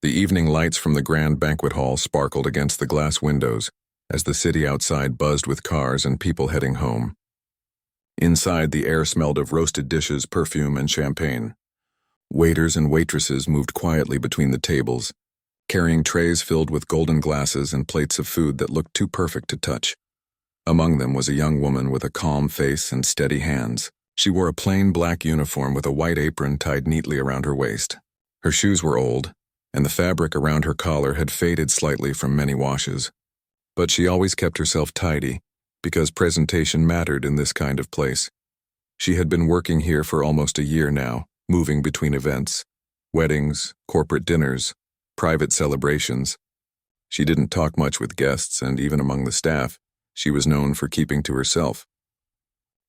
The evening lights from the grand banquet hall sparkled against the glass windows as the city outside buzzed with cars and people heading home. Inside, the air smelled of roasted dishes, perfume, and champagne. Waiters and waitresses moved quietly between the tables, carrying trays filled with golden glasses and plates of food that looked too perfect to touch. Among them was a young woman with a calm face and steady hands. She wore a plain black uniform with a white apron tied neatly around her waist. Her shoes were old, and the fabric around her collar had faded slightly from many washes. But she always kept herself tidy, because presentation mattered in this kind of place. She had been working here for almost a year now, moving between events, weddings, corporate dinners, private celebrations. She didn't talk much with guests, and even among the staff, she was known for keeping to herself.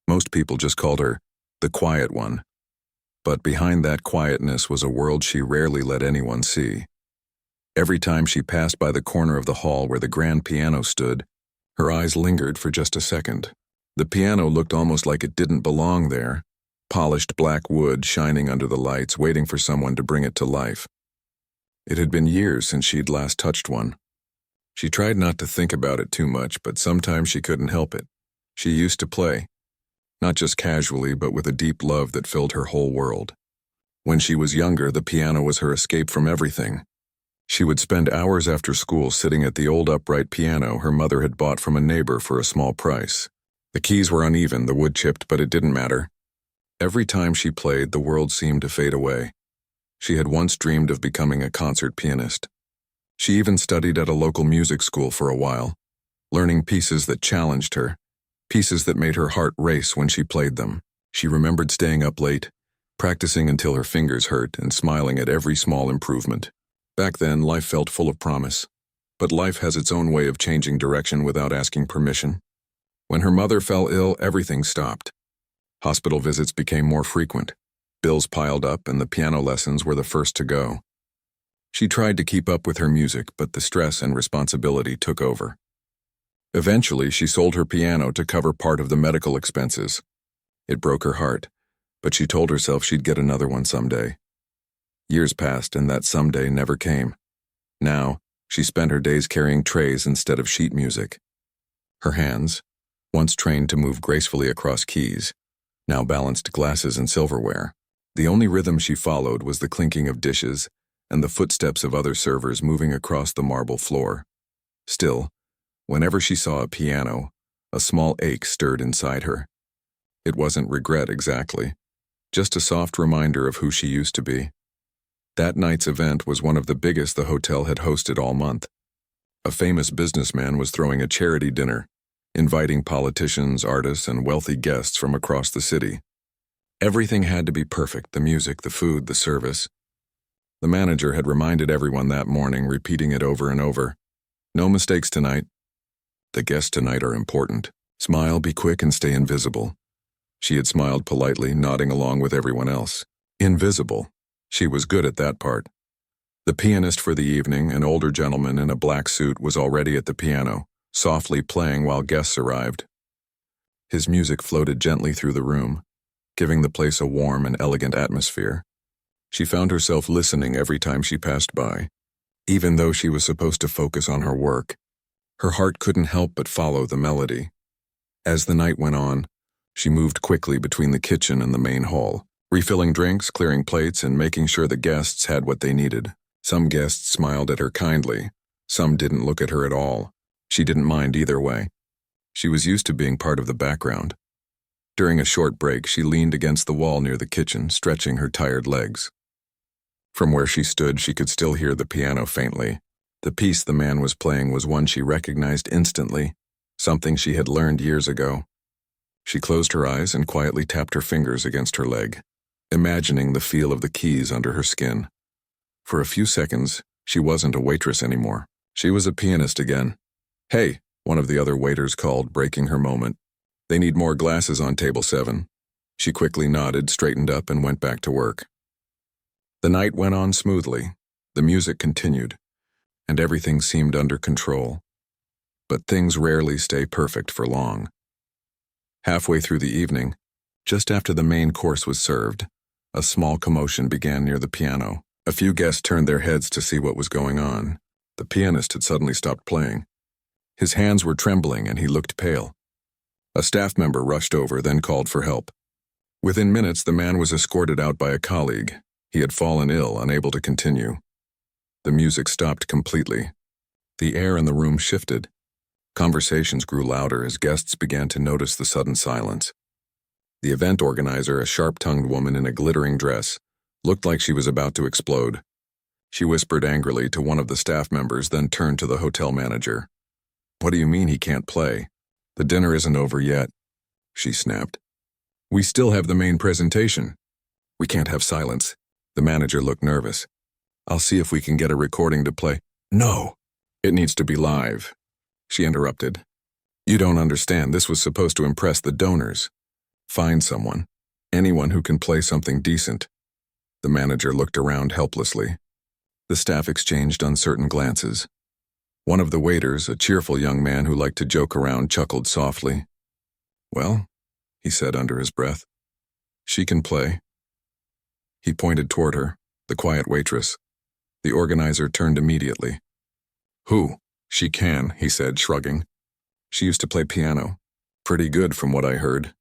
Most people just called her the quiet one. But behind that quietness was a world she rarely let anyone see. Every time she passed by the corner of the hall where the grand piano stood, her eyes lingered for just a second. The piano looked almost like it didn't belong there, polished black wood shining under the lights, waiting for someone to bring it to life. It had been years since she'd last touched one. She tried not to think about it too much, but sometimes she couldn't help it. She used to play, not just casually, but with a deep love that filled her whole world. When she was younger, the piano was her escape from everything. She would spend hours after school sitting at the old upright piano her mother had bought from a neighbor for a small price. The keys were uneven, the wood chipped, but it didn't matter. Every time she played, the world seemed to fade away. She had once dreamed of becoming a concert pianist. She even studied at a local music school for a while, learning pieces that challenged her, pieces that made her heart race when she played them. She remembered staying up late, practicing until her fingers hurt, and smiling at every small improvement. Back then, life felt full of promise. But life has its own way of changing direction without asking permission. When her mother fell ill, everything stopped. Hospital visits became more frequent. Bills piled up, and the piano lessons were the first to go. She tried to keep up with her music, but the stress and responsibility took over. Eventually, she sold her piano to cover part of the medical expenses. It broke her heart, but she told herself she'd get another one someday. Years passed, and that someday never came. Now, she spent her days carrying trays instead of sheet music. Her hands, once trained to move gracefully across keys, now balanced glasses and silverware. The only rhythm she followed was the clinking of dishes and the footsteps of other servers moving across the marble floor. Still, whenever she saw a piano, a small ache stirred inside her. It wasn't regret exactly, just a soft reminder of who she used to be. That night's event was one of the biggest the hotel had hosted all month. A famous businessman was throwing a charity dinner, inviting politicians, artists, and wealthy guests from across the city. Everything had to be perfect, the music, the food, the service. The manager had reminded everyone that morning, repeating it over and over. No mistakes tonight. The guests tonight are important. Smile, be quick, and stay invisible. She had smiled politely, nodding along with everyone else. Invisible. She was good at that part. The pianist for the evening, an older gentleman in a black suit, was already at the piano, softly playing while guests arrived. His music floated gently through the room, giving the place a warm and elegant atmosphere. She found herself listening every time she passed by. Even though she was supposed to focus on her work, her heart couldn't help but follow the melody. As the night went on, she moved quickly between the kitchen and the main hall, refilling drinks, clearing plates, and making sure the guests had what they needed. Some guests smiled at her kindly. Some didn't look at her at all. She didn't mind either way. She was used to being part of the background. During a short break, she leaned against the wall near the kitchen, stretching her tired legs. From where she stood, she could still hear the piano faintly. The piece the man was playing was one she recognized instantly, something she had learned years ago. She closed her eyes and quietly tapped her fingers against her leg, imagining the feel of the keys under her skin. For a few seconds, she wasn't a waitress anymore. She was a pianist again. "Hey," one of the other waiters called, breaking her moment. "They need more glasses on table 7. She quickly nodded, straightened up, and went back to work. The night went on smoothly. The music continued, and everything seemed under control. But things rarely stay perfect for long. Halfway through the evening, just after the main course was served, a small commotion began near the piano. A few guests turned their heads to see what was going on. The pianist had suddenly stopped playing. His hands were trembling and he looked pale. A staff member rushed over, then called for help. Within minutes, the man was escorted out by a colleague. He had fallen ill, unable to continue. The music stopped completely. The air in the room shifted. Conversations grew louder as guests began to notice the sudden silence. The event organizer, a sharp-tongued woman in a glittering dress, looked like she was about to explode. She whispered angrily to one of the staff members, then turned to the hotel manager. "What do you mean he can't play? The dinner isn't over yet," she snapped. "We still have the main presentation. We can't have silence." The manager looked nervous. "I'll see if we can get a recording to play." "No, it needs to be live," she interrupted. "You don't understand. This was supposed to impress the donors. Find someone. Anyone who can play something decent." The manager looked around helplessly. The staff exchanged uncertain glances. One of the waiters, a cheerful young man who liked to joke around, chuckled softly. "Well," he said under his breath, "she can play." He pointed toward her, the quiet waitress. The organizer turned immediately. "Who?" "She can," he said, shrugging. "She used to play piano. Pretty good from what I heard."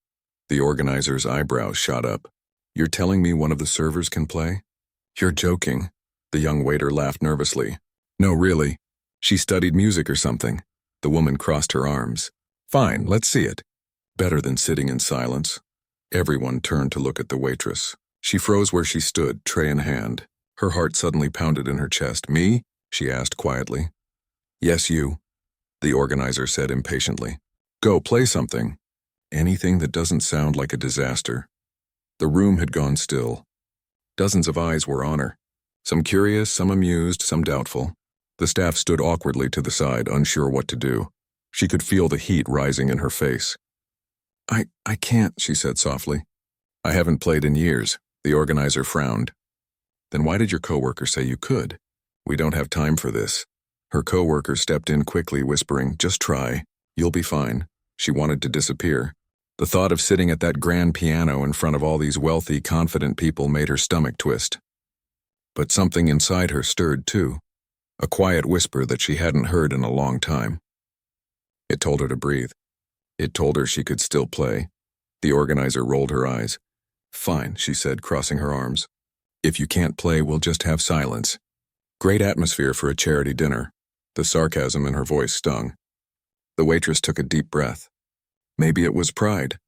The organizer's eyebrows shot up. "You're telling me one of the servers can play?" "You're joking." The young waiter laughed nervously. "No, really. She studied music or something." The woman crossed her arms. "Fine, let's see it." Better than sitting in silence. Everyone turned to look at the waitress. She froze where she stood, tray in hand. Her heart suddenly pounded in her chest. "Me?" she asked quietly. "Yes, you," the organizer said impatiently. "Go, play something. Anything that doesn't sound like a disaster." The room had gone still. Dozens of eyes were on her. Some curious, some amused, some doubtful. The staff stood awkwardly to the side, unsure what to do. She could feel the heat rising in her face. I can't," she said softly. "I haven't played in years." The organizer frowned. "Then why did your coworker say you could?" "We don't have time for this." Her coworker stepped in quickly, whispering, "Just try. You'll be fine." She wanted to disappear. The thought of sitting at that grand piano in front of all these wealthy, confident people made her stomach twist. But something inside her stirred too. A quiet whisper that she hadn't heard in a long time. It told her to breathe. It told her she could still play. The organizer rolled her eyes. "Fine," she said, crossing her arms. "If you can't play, we'll just have silence." Great atmosphere for a charity dinner. The sarcasm in her voice stung. The waitress took a deep breath. Maybe it was pride.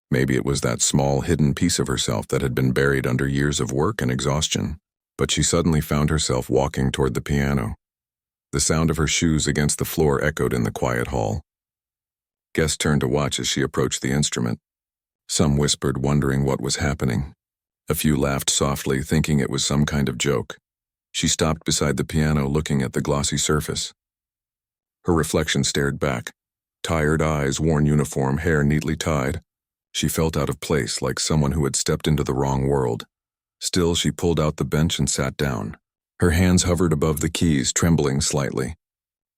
Maybe it was that small, hidden piece of herself that had been buried under years of work and exhaustion. But she suddenly found herself walking toward the piano. The sound of her shoes against the floor echoed in the quiet hall. Guests turned to watch as she approached the instrument. Some whispered, wondering what was happening. A few laughed softly, thinking it was some kind of joke. She stopped beside the piano, looking at the glossy surface. Her reflection stared back. Tired eyes, worn uniform, hair neatly tied. She felt out of place, like someone who had stepped into the wrong world. Still, she pulled out the bench and sat down. Her hands hovered above the keys, trembling slightly.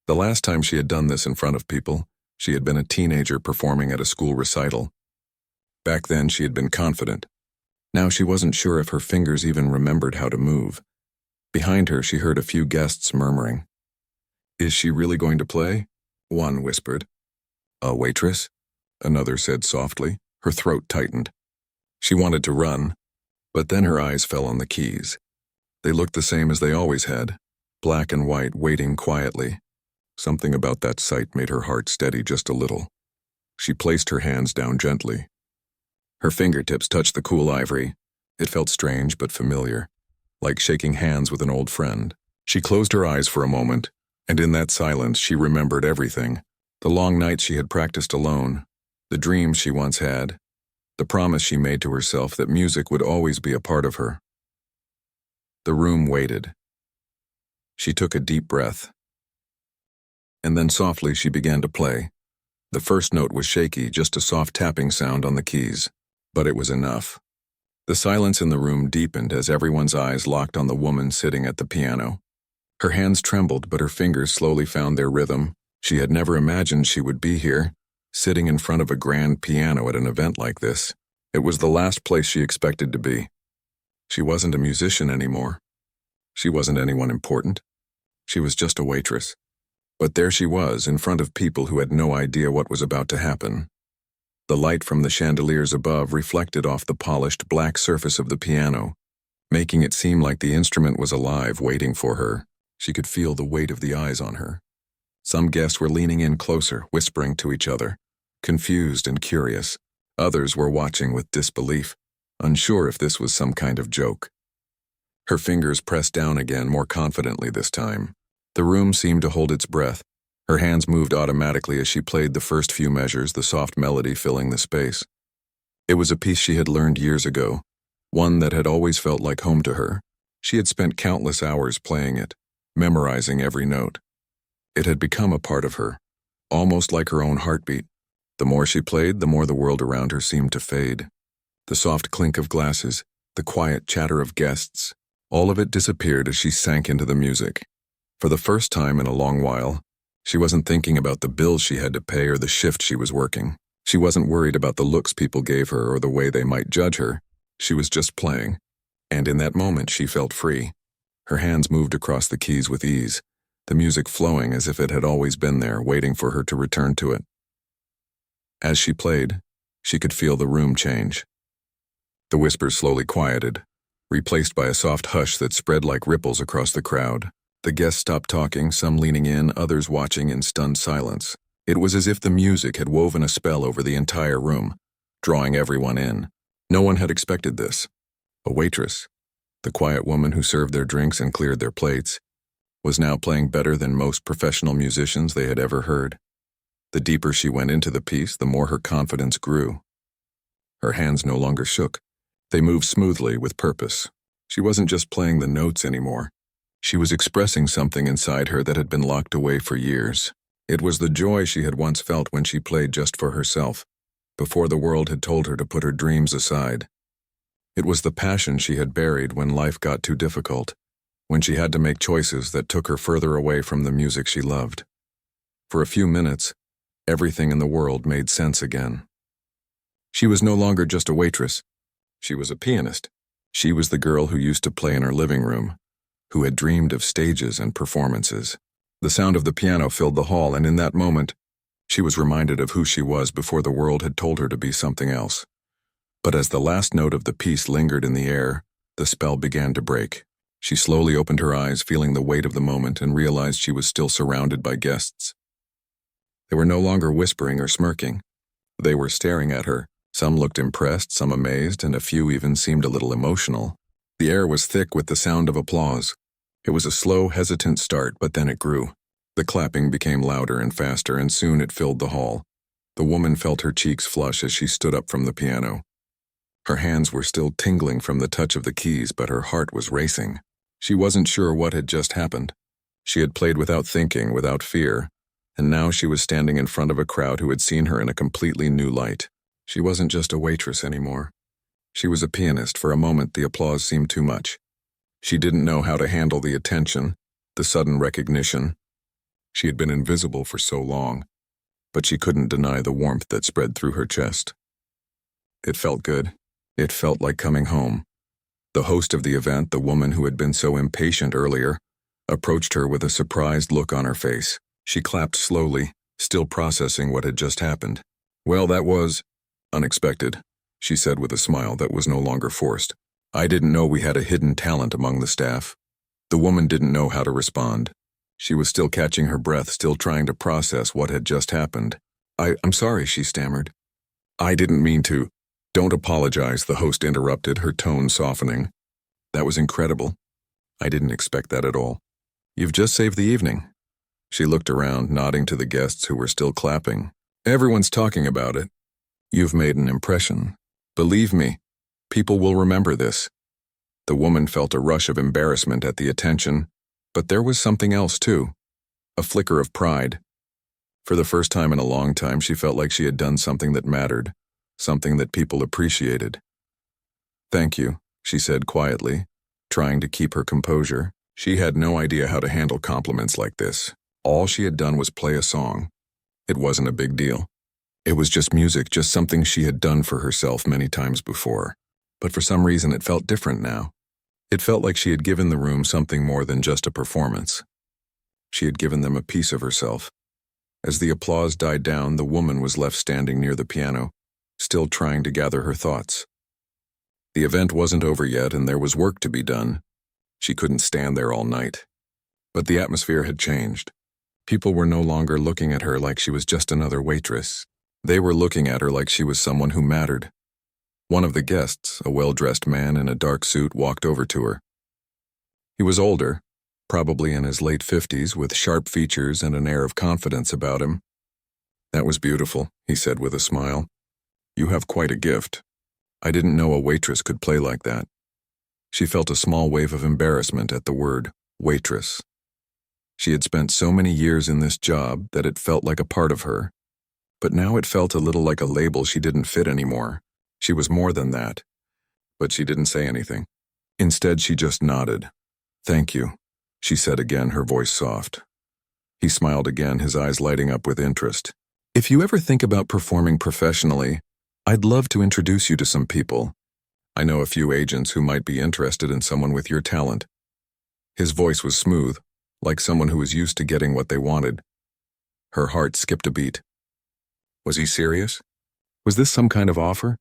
The last time she had done this in front of people, she had been a teenager performing at a school recital. Back then, she had been confident. Now she wasn't sure if her fingers even remembered how to move. Behind her, she heard a few guests murmuring. "Is she really going to play?" one whispered. "A waitress?" another said softly. Her throat tightened. She wanted to run, but then her eyes fell on the keys. They looked the same as they always had, black and white, waiting quietly. Something about that sight made her heart steady just a little. She placed her hands down gently. Her fingertips touched the cool ivory. It felt strange but familiar, like shaking hands with an old friend. She closed her eyes for a moment, and in that silence she remembered everything. The long nights she had practiced alone, the dreams she once had, the promise she made to herself that music would always be a part of her. The room waited. She took a deep breath. And then softly she began to play. The first note was shaky, just a soft tapping sound on the keys. But it was enough. The silence in the room deepened as everyone's eyes locked on the woman sitting at the piano. Her hands trembled, but her fingers slowly found their rhythm. She had never imagined she would be here, sitting in front of a grand piano at an event like this. It was the last place she expected to be. She wasn't a musician anymore. She wasn't anyone important. She was just a waitress. But there she was, in front of people who had no idea what was about to happen. The light from the chandeliers above reflected off the polished black surface of the piano, making it seem like the instrument was alive, waiting for her. She could feel the weight of the eyes on her. Some guests were leaning in closer, whispering to each other, confused and curious. Others were watching with disbelief, unsure if this was some kind of joke. Her fingers pressed down again, more confidently this time. The room seemed to hold its breath. Her hands moved automatically as she played the first few measures, the soft melody filling the space. It was a piece she had learned years ago, one that had always felt like home to her. She had spent countless hours playing it, memorizing every note. It had become a part of her, almost like her own heartbeat. The more she played, the more the world around her seemed to fade. The soft clink of glasses, the quiet chatter of guests, all of it disappeared as she sank into the music. For the first time in a long while, she wasn't thinking about the bills she had to pay or the shift she was working. She wasn't worried about the looks people gave her or the way they might judge her. She was just playing. And in that moment, she felt free. Her hands moved across the keys with ease, the music flowing as if it had always been there, waiting for her to return to it. As she played, she could feel the room change. The whispers slowly quieted, replaced by a soft hush that spread like ripples across the crowd. The guests stopped talking, some leaning in, others watching in stunned silence. It was as if the music had woven a spell over the entire room, drawing everyone in. No one had expected this. A waitress, the quiet woman who served their drinks and cleared their plates, was now playing better than most professional musicians they had ever heard. The deeper she went into the piece, the more her confidence grew. Her hands no longer shook. They moved smoothly, with purpose. She wasn't just playing the notes anymore. She was expressing something inside her that had been locked away for years. It was the joy she had once felt when she played just for herself, before the world had told her to put her dreams aside. It was the passion she had buried when life got too difficult, when she had to make choices that took her further away from the music she loved. For a few minutes, everything in the world made sense again. She was no longer just a waitress. She was a pianist. She was the girl who used to play in her living room, who had dreamed of stages and performances. The sound of the piano filled the hall, and in that moment, she was reminded of who she was before the world had told her to be something else. But as the last note of the piece lingered in the air, the spell began to break. She slowly opened her eyes, feeling the weight of the moment, and realized she was still surrounded by guests. They were no longer whispering or smirking. They were staring at her. Some looked impressed, some amazed, and a few even seemed a little emotional. The air was thick with the sound of applause. It was a slow, hesitant start, but then it grew. The clapping became louder and faster, and soon it filled the hall. The woman felt her cheeks flush as she stood up from the piano. Her hands were still tingling from the touch of the keys, but her heart was racing. She wasn't sure what had just happened. She had played without thinking, without fear, and now she was standing in front of a crowd who had seen her in a completely new light. She wasn't just a waitress anymore. She was a pianist. For a moment, the applause seemed too much. She didn't know how to handle the attention, the sudden recognition. She had been invisible for so long, but she couldn't deny the warmth that spread through her chest. It felt good. It felt like coming home. The host of the event, the woman who had been so impatient earlier, approached her with a surprised look on her face. She clapped slowly, still processing what had just happened. "Well, that was unexpected," she said with a smile that was no longer forced. "I didn't know we had a hidden talent among the staff." The woman didn't know how to respond. She was still catching her breath, still trying to process what had just happened. I'm sorry," she stammered. "I didn't mean to." "Don't apologize," the host interrupted, her tone softening. "That was incredible. I didn't expect that at all. You've just saved the evening." She looked around, nodding to the guests who were still clapping. "Everyone's talking about it. You've made an impression. Believe me, people will remember this." The woman felt a rush of embarrassment at the attention, but there was something else too, a flicker of pride. For the first time in a long time, she felt like she had done something that mattered, something that people appreciated. "Thank you," she said quietly, trying to keep her composure. She had no idea how to handle compliments like this. All she had done was play a song. It wasn't a big deal. It was just music, just something she had done for herself many times before. But for some reason it felt different now. It felt like she had given the room something more than just a performance. She had given them a piece of herself. As the applause died down, the woman was left standing near the piano, still trying to gather her thoughts. The event wasn't over yet, and there was work to be done. She couldn't stand there all night. But the atmosphere had changed. People were no longer looking at her like she was just another waitress. They were looking at her like she was someone who mattered. One of the guests, a well-dressed man in a dark suit, walked over to her. He was older, probably in his late 50s, with sharp features and an air of confidence about him. "That was beautiful," he said with a smile. "You have quite a gift. I didn't know a waitress could play like that." She felt a small wave of embarrassment at the word waitress. She had spent so many years in this job that it felt like a part of her. But now it felt a little like a label she didn't fit anymore. She was more than that. But she didn't say anything. Instead, she just nodded. "Thank you," she said again, her voice soft. He smiled again, his eyes lighting up with interest. "If you ever think about performing professionally, I'd love to introduce you to some people. I know a few agents who might be interested in someone with your talent." His voice was smooth, like someone who was used to getting what they wanted. Her heart skipped a beat. Was he serious? Was this some kind of offer?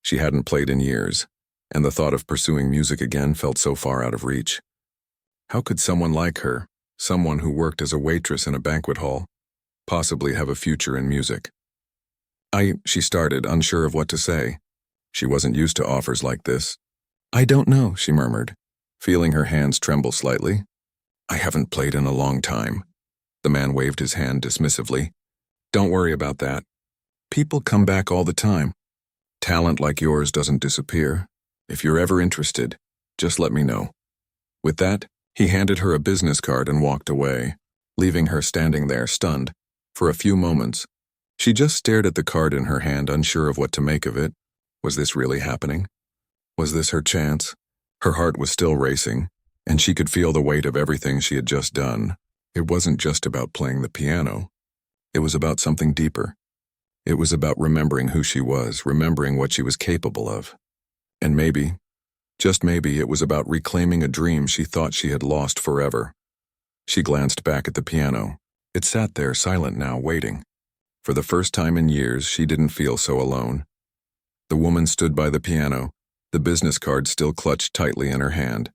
She hadn't played in years, and the thought of pursuing music again felt so far out of reach. How could someone like her, someone who worked as a waitress in a banquet hall, possibly have a future in music? She started, unsure of what to say. She wasn't used to offers like this. "I don't know," she murmured, feeling her hands tremble slightly. "I haven't played in a long time." The man waved his hand dismissively. "Don't worry about that. People come back all the time. Talent like yours doesn't disappear. If you're ever interested, just let me know." With that, he handed her a business card and walked away, leaving her standing there stunned. For a few moments, she just stared at the card in her hand, unsure of what to make of it. Was this really happening? Was this her chance? Her heart was still racing, and she could feel the weight of everything she had just done. It wasn't just about playing the piano. It was about something deeper. It was about remembering who she was, remembering what she was capable of. And maybe, just maybe, it was about reclaiming a dream she thought she had lost forever. She glanced back at the piano. It sat there, silent now, waiting. For the first time in years, she didn't feel so alone. The woman stood by the piano, the business card still clutched tightly in her hand.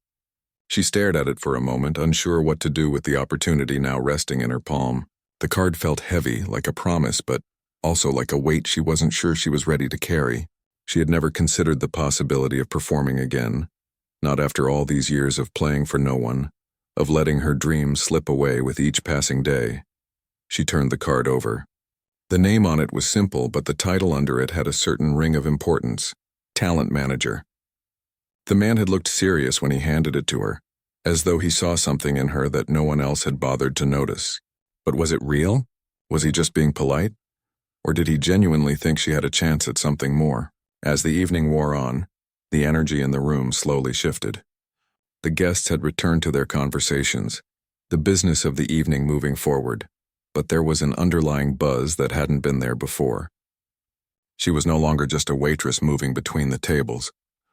She stared at it for a moment, unsure what to do with the opportunity now resting in her palm. The card felt heavy, like a promise, but also like a weight she wasn't sure she was ready to carry. She had never considered the possibility of performing again, not after all these years of playing for no one, of letting her dreams slip away with each passing day. She turned the card over. The name on it was simple, but the title under it had a certain ring of importance: Talent Manager. The man had looked serious when he handed it to her, as though he saw something in her that no one else had bothered to notice. But was it real? Was he just being polite? Or did he genuinely think she had a chance at something more? As the evening wore on, the energy in the room slowly shifted. The guests had returned to their conversations, the business of the evening moving forward, but there was an underlying buzz that hadn't been there before. She was no longer just a waitress moving between the tables.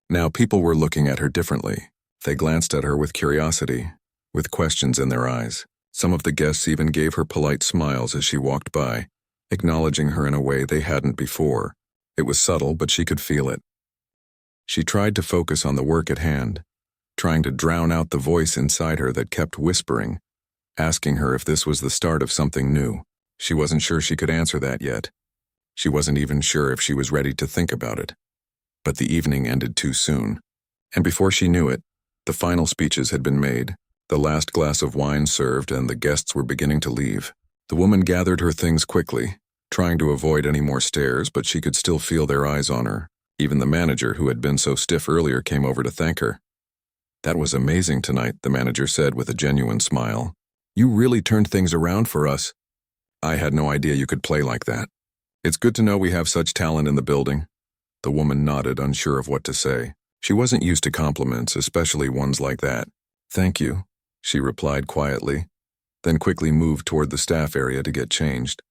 Now people were looking at her differently. They glanced at her with curiosity, with questions in their eyes. Some of the guests even gave her polite smiles as she walked by, acknowledging her in a way they hadn't before. It was subtle, but she could feel it. She tried to focus on the work at hand, trying to drown out the voice inside her that kept whispering, asking her if this was the start of something new. She wasn't sure she could answer that yet. She wasn't even sure if she was ready to think about it. But the evening ended too soon, and before she knew it, the final speeches had been made, the last glass of wine served, and the guests were beginning to leave. The woman gathered her things quickly, trying to avoid any more stares, but she could still feel their eyes on her. Even the manager, who had been so stiff earlier, came over to thank her. "That was amazing tonight," the manager said with a genuine smile. "You really turned things around for us. I had no idea you could play like that. It's good to know we have such talent in the building." The woman nodded, unsure of what to say. She wasn't used to compliments, especially ones like that. "Thank you," she replied quietly, then quickly moved toward the staff area to get changed.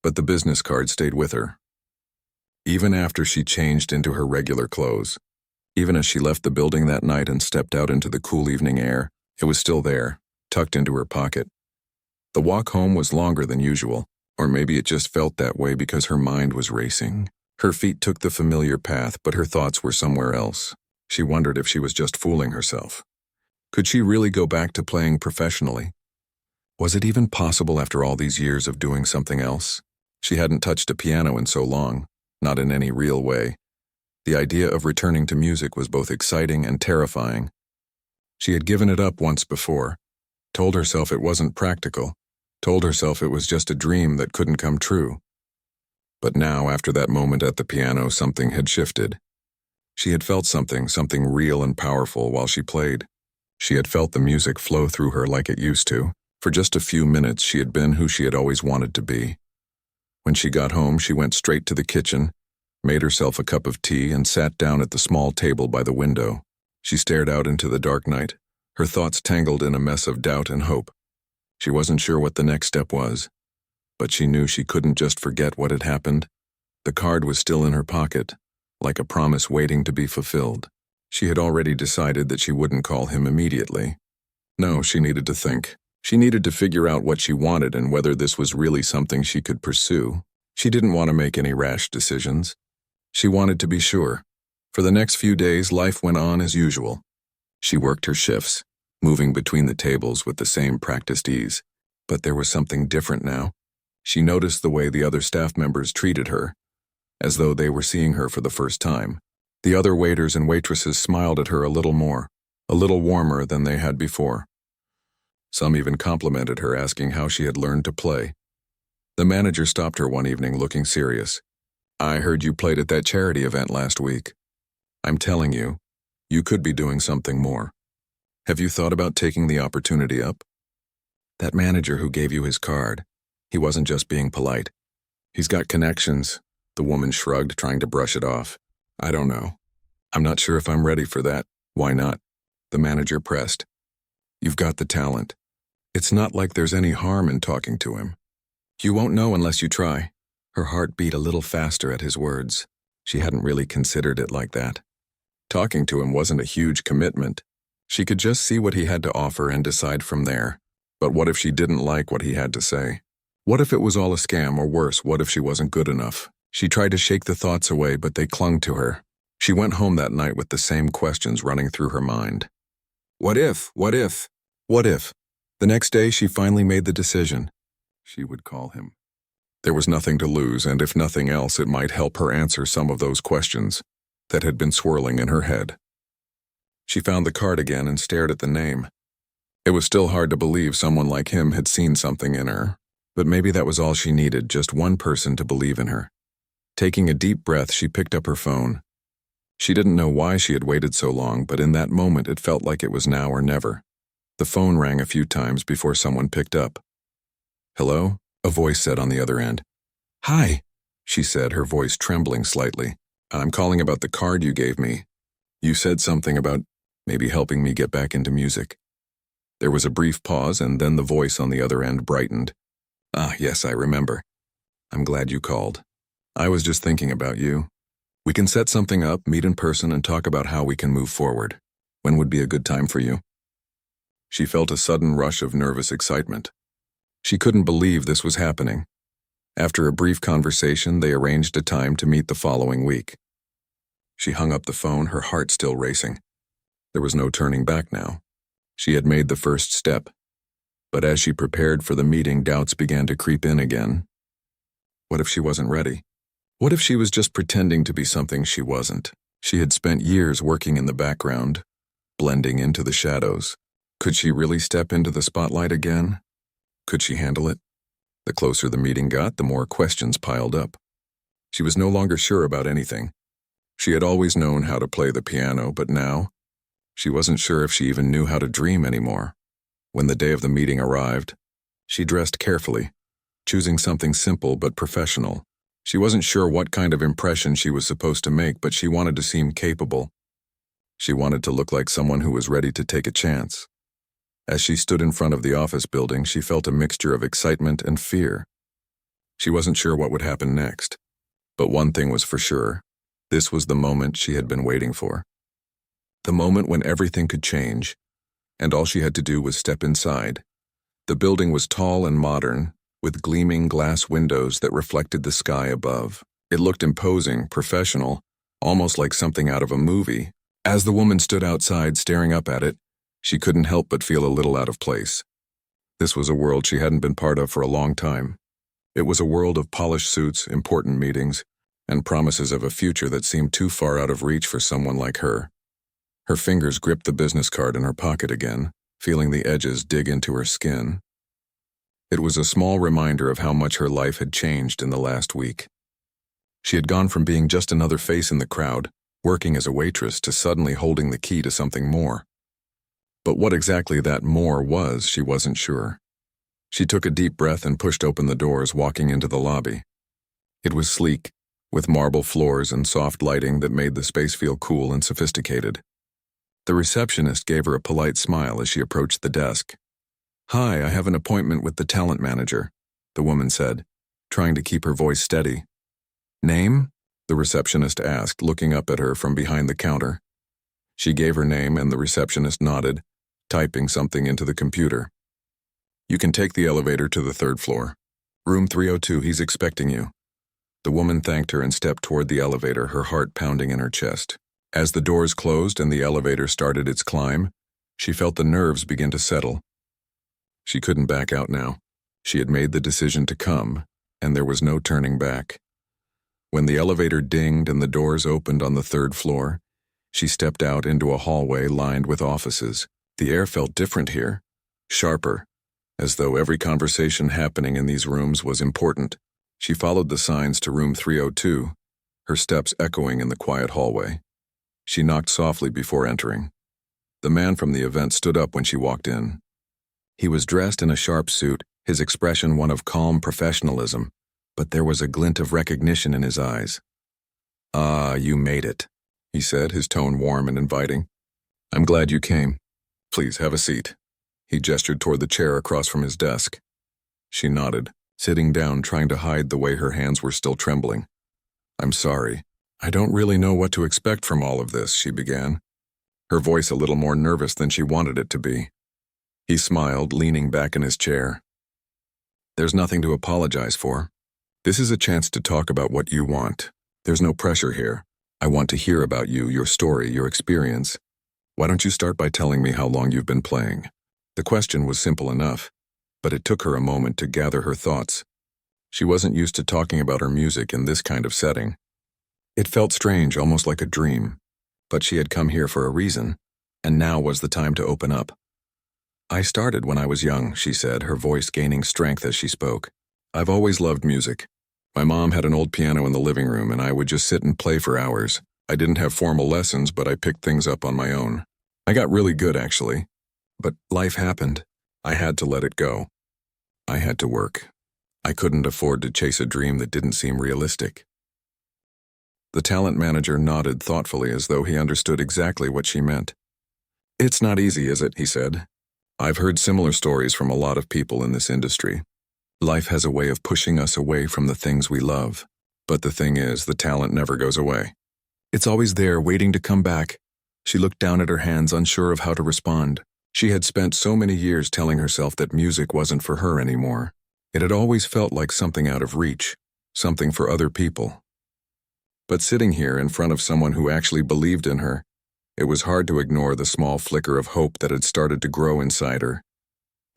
But the business card stayed with her. Even after she changed into her regular clothes, Even as she left the building that night and stepped out into the cool evening air, it was still there, tucked into her pocket. The walk home was longer than usual, or maybe it just felt that way because her mind was racing. Her feet took the familiar path, but her thoughts were somewhere else. She wondered if she was just fooling herself. Could she really go back to playing professionally? Was it even possible after all these years of doing something else? She hadn't touched a piano in so long, not in any real way. The idea of returning to music was both exciting and terrifying. She had given it up once before, told herself it wasn't practical, told herself it was just a dream that couldn't come true. But now, after that moment at the piano, something had shifted. She had felt something real and powerful while she played. She had felt the music flow through her like it used to. For just a few minutes, she had been who she had always wanted to be. When she got home, she went straight to the kitchen, made herself a cup of tea, and sat down at the small table by the window. She stared out into the dark night, her thoughts tangled in a mess of doubt and hope. She wasn't sure what the next step was, but she knew she couldn't just forget what had happened. The card was still in her pocket, like a promise waiting to be fulfilled. She had already decided that she wouldn't call him immediately. No, she needed to think. She needed to figure out what she wanted and whether this was really something she could pursue. She didn't want to make any rash decisions. She wanted to be sure. For the next few days, life went on as usual. She worked her shifts, moving between the tables with the same practiced ease. But there was something different now. She noticed the way the other staff members treated her, as though they were seeing her for the first time. The other waiters and waitresses smiled at her a little more, a little warmer than they had before. Some even complimented her, asking how she had learned to play. The manager stopped her one evening, looking serious. "I heard you played at that charity event last week. I'm telling you, you could be doing something more. Have you thought about taking the opportunity up?" "That manager who gave you his card, he wasn't just being polite. He's got connections." The woman shrugged, trying to brush it off. "I don't know. I'm not sure if I'm ready for that." "Why not?" The manager pressed. "You've got the talent. It's not like there's any harm in talking to him. You won't know unless you try." Her heart beat a little faster at his words. She hadn't really considered it like that. Talking to him wasn't a huge commitment. She could just see what he had to offer and decide from there. But what if she didn't like what he had to say? What if it was all a scam, or worse, what if she wasn't good enough? She tried to shake the thoughts away, but they clung to her. She went home that night with the same questions running through her mind. What if? What if? What if? The next day, she finally made the decision. She would call him. There was nothing to lose, and if nothing else, it might help her answer some of those questions that had been swirling in her head. She found the card again and stared at the name. It was still hard to believe someone like him had seen something in her, but maybe that was all she needed, just one person to believe in her. Taking a deep breath, she picked up her phone. She didn't know why she had waited so long, but in that moment it felt like it was now or never. The phone rang a few times before someone picked up. "Hello?" a voice said on the other end. "Hi," she said, her voice trembling slightly. "I'm calling about the card you gave me. You said something about maybe helping me get back into music." There was a brief pause, and then the voice on the other end brightened. "Ah, yes, I remember. I'm glad you called. I was just thinking about you. We can set something up, meet in person, and talk about how we can move forward. When would be a good time for you?" She felt a sudden rush of nervous excitement. She couldn't believe this was happening. After a brief conversation, they arranged a time to meet the following week. She hung up the phone, her heart still racing. There was no turning back now. She had made the first step. But as she prepared for the meeting, doubts began to creep in again. What if she wasn't ready? What if she was just pretending to be something she wasn't? She had spent years working in the background, blending into the shadows. Could she really step into the spotlight again? Could she handle it? The closer the meeting got, the more questions piled up. She was no longer sure about anything. She had always known how to play the piano, but now, she wasn't sure if she even knew how to dream anymore. When the day of the meeting arrived, she dressed carefully, choosing something simple but professional. She wasn't sure what kind of impression she was supposed to make, but she wanted to seem capable. She wanted to look like someone who was ready to take a chance. As she stood in front of the office building, she felt a mixture of excitement and fear. She wasn't sure what would happen next. But one thing was for sure. This was the moment she had been waiting for. The moment when everything could change, and all she had to do was step inside. The building was tall and modern, with gleaming glass windows that reflected the sky above. It looked imposing, professional, almost like something out of a movie. As the woman stood outside staring up at it, she couldn't help but feel a little out of place. This was a world she hadn't been part of for a long time. It was a world of polished suits, important meetings, and promises of a future that seemed too far out of reach for someone like her. Her fingers gripped the business card in her pocket again, feeling the edges dig into her skin. It was a small reminder of how much her life had changed in the last week. She had gone from being just another face in the crowd, working as a waitress, to suddenly holding the key to something more. But what exactly that more was, she wasn't sure. She took a deep breath and pushed open the doors, walking into the lobby. It was sleek, with marble floors and soft lighting that made the space feel cool and sophisticated. The receptionist gave her a polite smile as she approached the desk. "Hi, I have an appointment with the talent manager," the woman said, trying to keep her voice steady. "Name?" the receptionist asked, looking up at her from behind the counter. She gave her name and the receptionist nodded, typing something into the computer. "You can take the elevator to the 3rd floor. Room 302, he's expecting you." The woman thanked her and stepped toward the elevator, her heart pounding in her chest. As the doors closed and the elevator started its climb, she felt the nerves begin to settle. She couldn't back out now. She had made the decision to come, and there was no turning back. When the elevator dinged and the doors opened on the 3rd floor, she stepped out into a hallway lined with offices. The air felt different here, sharper, as though every conversation happening in these rooms was important. She followed the signs to room 302, her steps echoing in the quiet hallway. She knocked softly before entering. The man from the event stood up when she walked in. He was dressed in a sharp suit, his expression one of calm professionalism, but there was a glint of recognition in his eyes. "Ah, you made it," he said, his tone warm and inviting. "I'm glad you came. Please have a seat." He gestured toward the chair across from his desk. She nodded, sitting down, trying to hide the way her hands were still trembling. "I'm sorry. I don't really know what to expect from all of this," she began, her voice a little more nervous than she wanted it to be. He smiled, leaning back in his chair. "There's nothing to apologize for. This is a chance to talk about what you want. There's no pressure here. I want to hear about you, your story, your experience. Why don't you start by telling me how long you've been playing?" The question was simple enough, but it took her a moment to gather her thoughts. She wasn't used to talking about her music in this kind of setting. It felt strange, almost like a dream, but she had come here for a reason, and now was the time to open up. "I started when I was young," she said, her voice gaining strength as she spoke. "I've always loved music. My mom had an old piano in the living room, and I would just sit and play for hours. I didn't have formal lessons, but I picked things up on my own. I got really good, actually. But life happened. I had to let it go. I had to work. I couldn't afford to chase a dream that didn't seem realistic." The talent manager nodded thoughtfully as though he understood exactly what she meant. "It's not easy, is it?" he said. "I've heard similar stories from a lot of people in this industry. Life has a way of pushing us away from the things we love. But the thing is, the talent never goes away. It's always there, waiting to come back." She looked down at her hands, unsure of how to respond. She had spent so many years telling herself that music wasn't for her anymore. It had always felt like something out of reach, something for other people. But sitting here in front of someone who actually believed in her, it was hard to ignore the small flicker of hope that had started to grow inside her.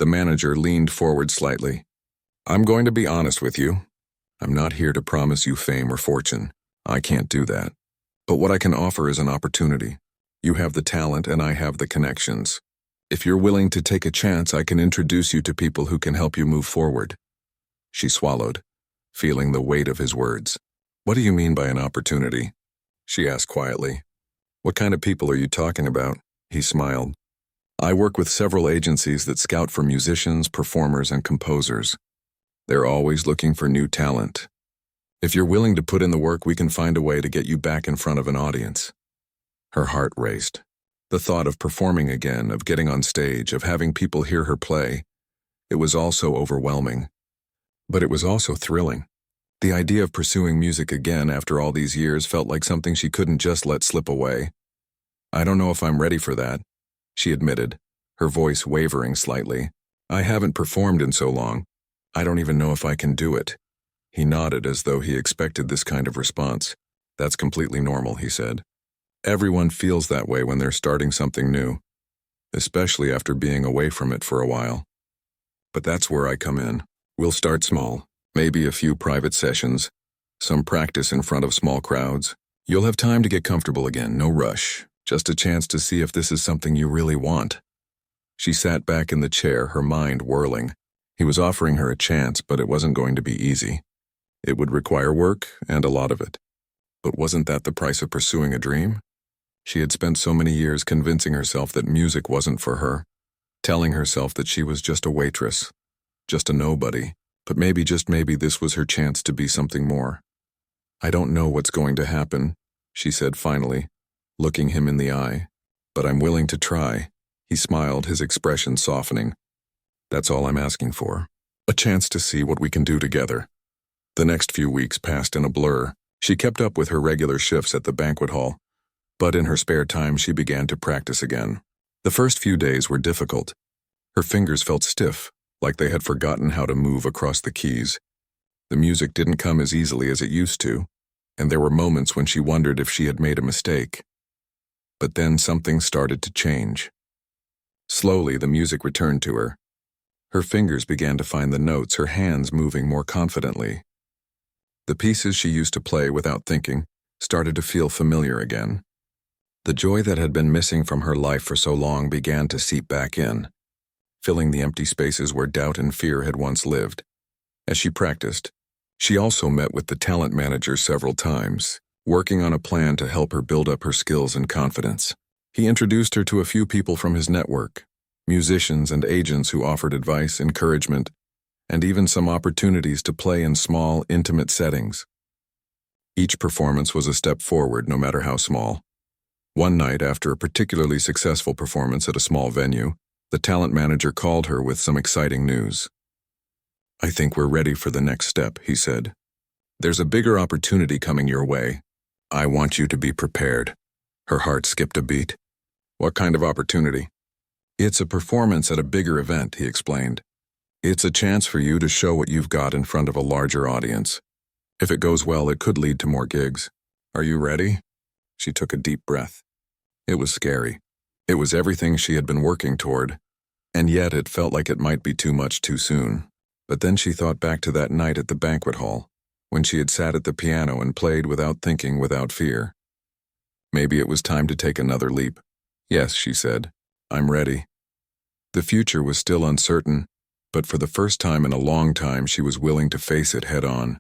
The manager leaned forward slightly. "I'm going to be honest with you. I'm not here to promise you fame or fortune. I can't do that. But what I can offer is an opportunity. You have the talent and I have the connections. If you're willing to take a chance, I can introduce you to people who can help you move forward." She swallowed, feeling the weight of his words. "What do you mean by an opportunity?" she asked quietly. "What kind of people are you talking about?" He smiled. "I work with several agencies that scout for musicians, performers, and composers. They're always looking for new talent. If you're willing to put in the work, we can find a way to get you back in front of an audience." Her heart raced. The thought of performing again, of getting on stage, of having people hear her play, it was all so overwhelming. But it was also thrilling. The idea of pursuing music again after all these years felt like something she couldn't just let slip away. I don't know if I'm ready for that, she admitted, her voice wavering slightly. I haven't performed in so long. I don't even know if I can do it. He nodded as though he expected this kind of response. That's completely normal, he said. Everyone feels that way when they're starting something new, especially after being away from it for a while. But that's where I come in. We'll start small, maybe a few private sessions, some practice in front of small crowds. You'll have time to get comfortable again, no rush, just a chance to see if this is something you really want. She sat back in the chair, her mind whirling. He was offering her a chance, but it wasn't going to be easy. It would require work, and a lot of it. But wasn't that the price of pursuing a dream? She had spent so many years convincing herself that music wasn't for her, telling herself that she was just a waitress, just a nobody, but maybe, just maybe, this was her chance to be something more. I don't know what's going to happen, she said finally, looking him in the eye, but I'm willing to try. He smiled, his expression softening. That's all I'm asking for. A chance to see what we can do together. The next few weeks passed in a blur. She kept up with her regular shifts at the banquet hall, but in her spare time she began to practice again. The first few days were difficult. Her fingers felt stiff, like they had forgotten how to move across the keys. The music didn't come as easily as it used to, and there were moments when she wondered if she had made a mistake. But then something started to change. Slowly, the music returned to her. Her fingers began to find the notes, her hands moving more confidently. The pieces she used to play without thinking started to feel familiar again. The joy that had been missing from her life for so long began to seep back in, filling the empty spaces where doubt and fear had once lived. As she practiced, she also met with the talent manager several times, working on a plan to help her build up her skills and confidence. He introduced her to a few people from his network, musicians and agents who offered advice, encouragement, and even some opportunities to play in small, intimate settings. Each performance was a step forward, no matter how small. One night, after a particularly successful performance at a small venue, the talent manager called her with some exciting news. I think we're ready for the next step, he said. There's a bigger opportunity coming your way. I want you to be prepared. Her heart skipped a beat. What kind of opportunity? It's a performance at a bigger event, he explained. It's a chance for you to show what you've got in front of a larger audience. If it goes well, it could lead to more gigs. Are you ready? She took a deep breath. It was scary. It was everything she had been working toward, and yet it felt like it might be too much too soon. But then she thought back to that night at the banquet hall, when she had sat at the piano and played without thinking, without fear. Maybe it was time to take another leap. Yes, she said, I'm ready. The future was still uncertain, but for the first time in a long time she was willing to face it head on.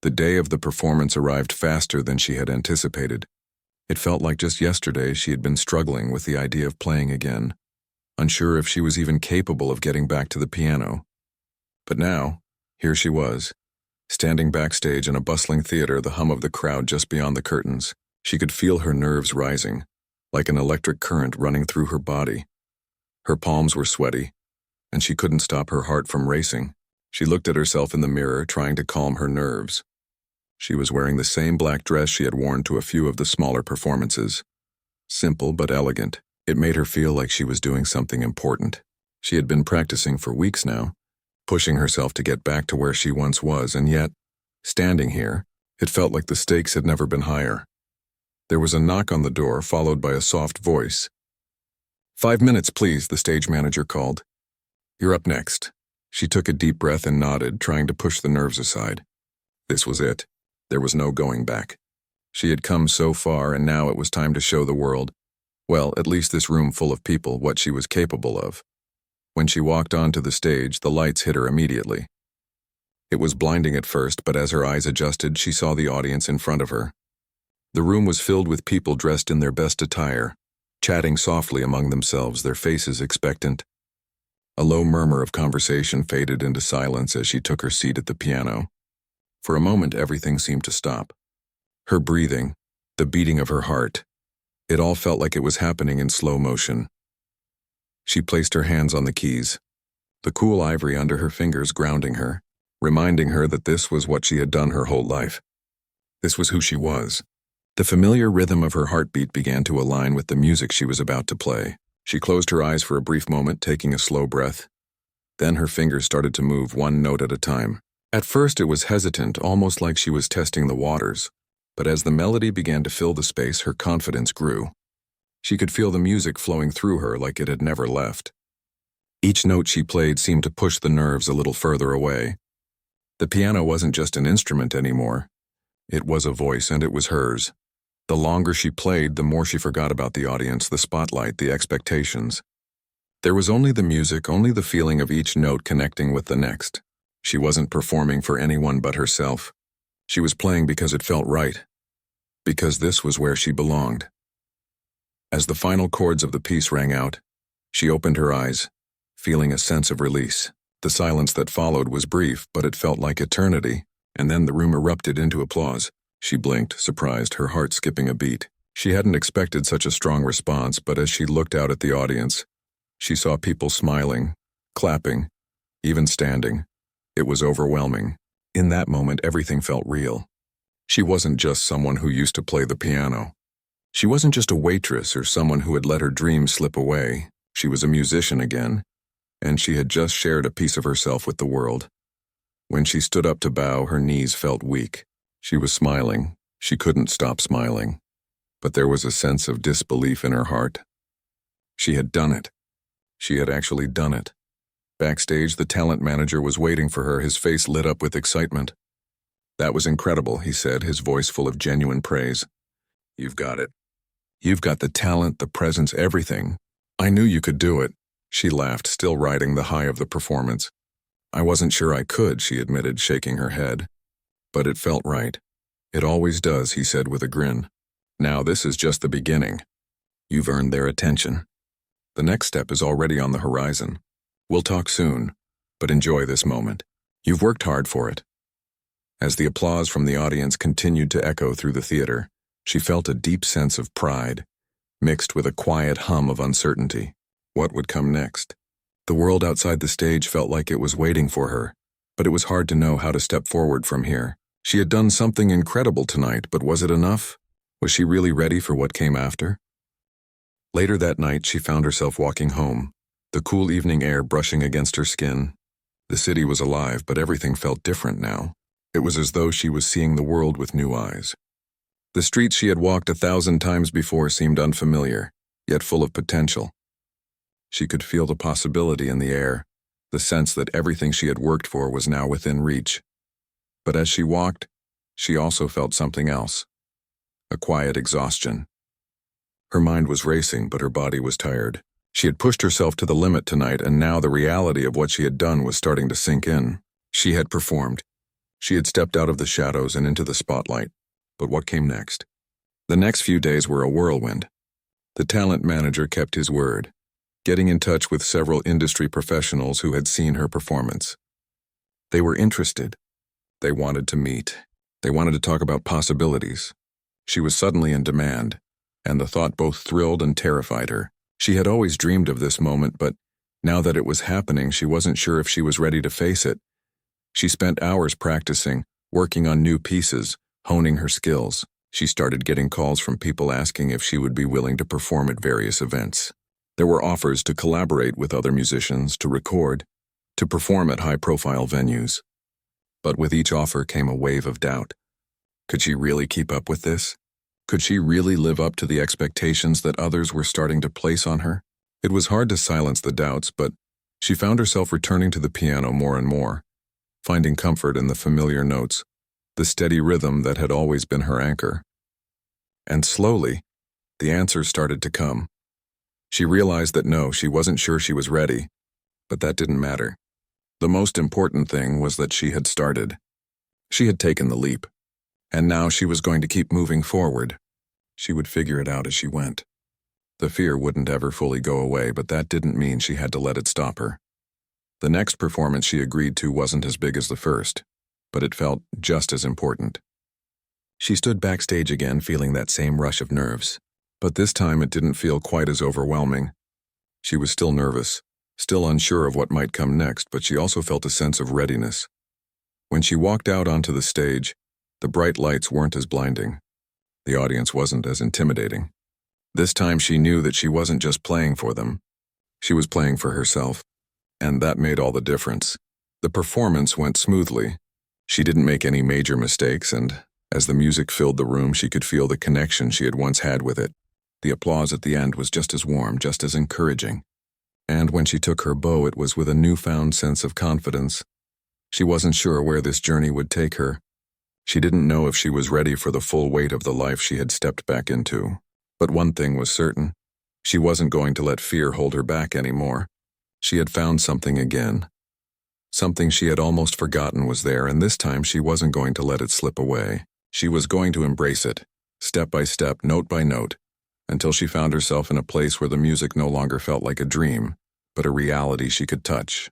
The day of the performance arrived faster than she had anticipated. It felt like just yesterday she had been struggling with the idea of playing again, unsure if she was even capable of getting back to the piano. But now, here she was, standing backstage in a bustling theater, the hum of the crowd just beyond the curtains. She could feel her nerves rising, like an electric current running through her body. Her palms were sweaty, and she couldn't stop her heart from racing. She looked at herself in the mirror, trying to calm her nerves. She was wearing the same black dress she had worn to a few of the smaller performances. Simple but elegant, it made her feel like she was doing something important. She had been practicing for weeks now, pushing herself to get back to where she once was, and yet, standing here, it felt like the stakes had never been higher. There was a knock on the door, followed by a soft voice. 5 minutes, please, the stage manager called. You're up next. She took a deep breath and nodded, trying to push the nerves aside. This was it. There was no going back. She had come so far, and now it was time to show the world, well, at least this room full of people, what she was capable of. When she walked onto the stage, the lights hit her immediately. It was blinding at first, but as her eyes adjusted, she saw the audience in front of her. The room was filled with people dressed in their best attire, chatting softly among themselves, their faces expectant. A low murmur of conversation faded into silence as she took her seat at the piano. For a moment, everything seemed to stop. Her breathing, the beating of her heart, it all felt like it was happening in slow motion. She placed her hands on the keys, the cool ivory under her fingers grounding her, reminding her that this was what she had done her whole life. This was who she was. The familiar rhythm of her heartbeat began to align with the music she was about to play. She closed her eyes for a brief moment, taking a slow breath. Then her fingers started to move one note at a time. At first it was hesitant, almost like she was testing the waters. But as the melody began to fill the space, her confidence grew. She could feel the music flowing through her like it had never left. Each note she played seemed to push the nerves a little further away. The piano wasn't just an instrument anymore. It was a voice, and it was hers. The longer she played, the more she forgot about the audience, the spotlight, the expectations. There was only the music, only the feeling of each note connecting with the next. She wasn't performing for anyone but herself. She was playing because it felt right. Because this was where she belonged. As the final chords of the piece rang out, she opened her eyes, feeling a sense of release. The silence that followed was brief, but it felt like eternity, and then the room erupted into applause. She blinked, surprised, her heart skipping a beat. She hadn't expected such a strong response, but as she looked out at the audience, she saw people smiling, clapping, even standing. It was overwhelming. In that moment, everything felt real. She wasn't just someone who used to play the piano. She wasn't just a waitress or someone who had let her dreams slip away. She was a musician again, and she had just shared a piece of herself with the world. When she stood up to bow, her knees felt weak. She was smiling. She couldn't stop smiling. But there was a sense of disbelief in her heart. She had done it. She had actually done it. Backstage, the talent manager was waiting for her, his face lit up with excitement. "That was incredible," he said, his voice full of genuine praise. "You've got it. You've got the talent, the presence, everything. I knew you could do it." She laughed, still riding the high of the performance. "I wasn't sure I could," she admitted, shaking her head. "But it felt right. It always does," he said with a grin. "Now this is just the beginning. You've earned their attention. The next step is already on the horizon. We'll talk soon, but enjoy this moment. You've worked hard for it." As the applause from the audience continued to echo through the theater, she felt a deep sense of pride, mixed with a quiet hum of uncertainty. What would come next? The world outside the stage felt like it was waiting for her, but it was hard to know how to step forward from here. She had done something incredible tonight, but was it enough? Was she really ready for what came after? Later that night, she found herself walking home, the cool evening air brushing against her skin. The city was alive, but everything felt different now. It was as though she was seeing the world with new eyes. The streets she had walked 1,000 times before seemed unfamiliar, yet full of potential. She could feel the possibility in the air, the sense that everything she had worked for was now within reach. But as she walked, she also felt something else, a quiet exhaustion. Her mind was racing, but her body was tired. She had pushed herself to the limit tonight, and now the reality of what she had done was starting to sink in. She had performed. She had stepped out of the shadows and into the spotlight. But what came next? The next few days were a whirlwind. The talent manager kept his word, getting in touch with several industry professionals who had seen her performance. They were interested. They wanted to meet. They wanted to talk about possibilities. She was suddenly in demand, and the thought both thrilled and terrified her. She had always dreamed of this moment, but now that it was happening, she wasn't sure if she was ready to face it. She spent hours practicing, working on new pieces, honing her skills. She started getting calls from people asking if she would be willing to perform at various events. There were offers to collaborate with other musicians, to record, to perform at high-profile venues. But with each offer came a wave of doubt. Could she really keep up with this? Could she really live up to the expectations that others were starting to place on her? It was hard to silence the doubts, but she found herself returning to the piano more and more, finding comfort in the familiar notes, the steady rhythm that had always been her anchor. And slowly, the answers started to come. She realized that no, she wasn't sure she was ready, but that didn't matter. The most important thing was that she had started. She had taken the leap, and now she was going to keep moving forward. She would figure it out as she went. The fear wouldn't ever fully go away, but that didn't mean she had to let it stop her. The next performance she agreed to wasn't as big as the first, but it felt just as important. She stood backstage again, feeling that same rush of nerves, but this time it didn't feel quite as overwhelming. She was still nervous, still unsure of what might come next, but she also felt a sense of readiness. When she walked out onto the stage, the bright lights weren't as blinding. The audience wasn't as intimidating. This time she knew that she wasn't just playing for them. She was playing for herself. And that made all the difference. The performance went smoothly. She didn't make any major mistakes, and as the music filled the room, she could feel the connection she had once had with it. The applause at the end was just as warm, just as encouraging. And when she took her bow, it was with a newfound sense of confidence. She wasn't sure where this journey would take her. She didn't know if she was ready for the full weight of the life she had stepped back into. But one thing was certain. She wasn't going to let fear hold her back anymore. She had found something again. Something she had almost forgotten was there, and this time she wasn't going to let it slip away. She was going to embrace it, step by step, note by note, until she found herself in a place where the music no longer felt like a dream, but a reality she could touch.